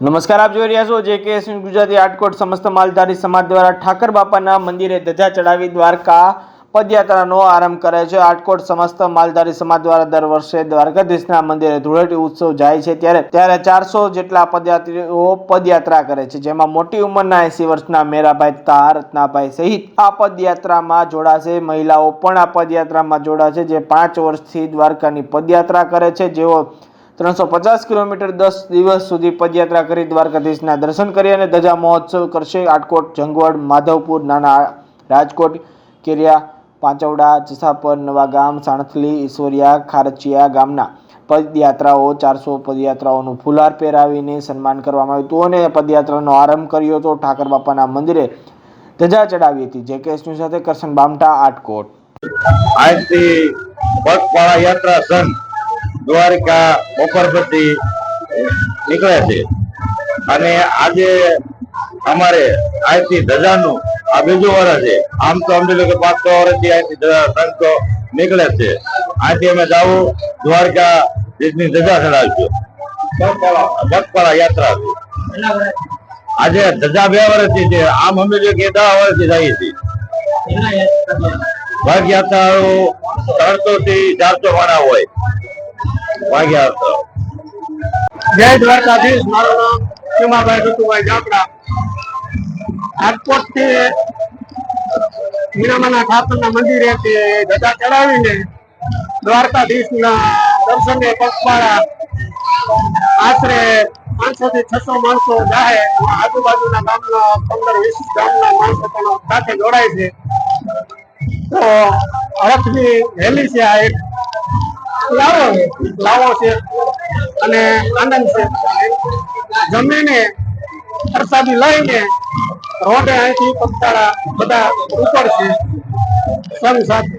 નમસ્કાર, આપ જોઈ રહ્યા છો JKS ગુજરાતી આટકોટ સમસ્ત માલધારી સમાજ દ્વારા ઠાકર બાપાના મંદિરે ધજા ચડાવી દ્વારકા પદયાત્રાનો આરંભ કરે છે। આટકોટ સમસ્ત માલધારી સમાજ દ્વારા દર વર્ષે દ્વારકાધીશના મંદિરે ધૂળેટી ઉત્સવ જાય છે ત્યારે 400 જેટલા પદયાત્રીઓ પદયાત્રા કરે છે, જેમાં મોટી ઉંમરના 80 વર્ષના મેરાભાઈ તાર રત્નાભાઈ સહિત આ પદયાત્રામાં જોડાશે। મહિલાઓ પણ આ પદયાત્રામાં જોડાશે, જે 5 વર્ષથી દ્વારકાની પદયાત્રા કરે છે। જેઓ 350 કિલોમીટર 10 દિવસ સુધી પદયાત્રા કરી દ્વારકાધીશના દર્શન કરી અને ધજા મહોત્સવ કરશે। આટકોટ, જંગવડ, માધવપુર, નાના રાજકોટ, કેરિયા, પાંચવડા, જસાપર, નવાગામ, સાણથલી, ઈશ્વરિયા, ખારચિયા ગામના પદયાત્રાઓ 400 પદયાત્રાઓનું ફુલાર પહેરાવીને સન્માન કરવામાં આવ્યું હતું અને પદયાત્રાનો આરંભ કર્યો હતો। ઠાકર બાપાના મંદિરે ધજા ચડાવી હતી। JKS ન્યૂઝ સાથે કરશન બામટા, આટકોટ। આજથી પગપાળા યાત્રા સંઘ દ્વારકા બપોર પછી નીકળે છે અને આજે અમારે આજથી ધજાનું આ બીજું વર્ષ છે। આમ તો સમજી લો કે 5-6 વર્ષથી આજથી સંઘ તો નીકળે છે। આજથી અમે જાવું દ્વારકા દેશની ધજા ચડાવીશું, પગપાળા યાત્રા છે। આજે ધજા 2 વર્ષથી છે, આમ સમજી લો કે 10 વર્ષથી જાય છે। પગયાત્રાઓ 300 થી 400 માણા હોય। જય દ્વારકાધીશ। મારું નામ સીમાભાઈ ઋતુભાઈ જાપડા। રાજકોટ થી મીનામાના ઠાકરના મંદિરે ધજા ચડાવીને દ્વારકાધીશના દર્શને પગપાળા આશરે 500 થી 600 માણસો જાય। આજુબાજુના ગામના 15-20 ગામના માણસો પણ સાથે જોડાય છે। તો અરથની રેલી છે, આ એક લાવો છે અને આનંદ છે। જમીને પ્રસાદી લઈને રોડે અહીંથી પગપાળા બધા ઉપર છે સંઘ સાથે।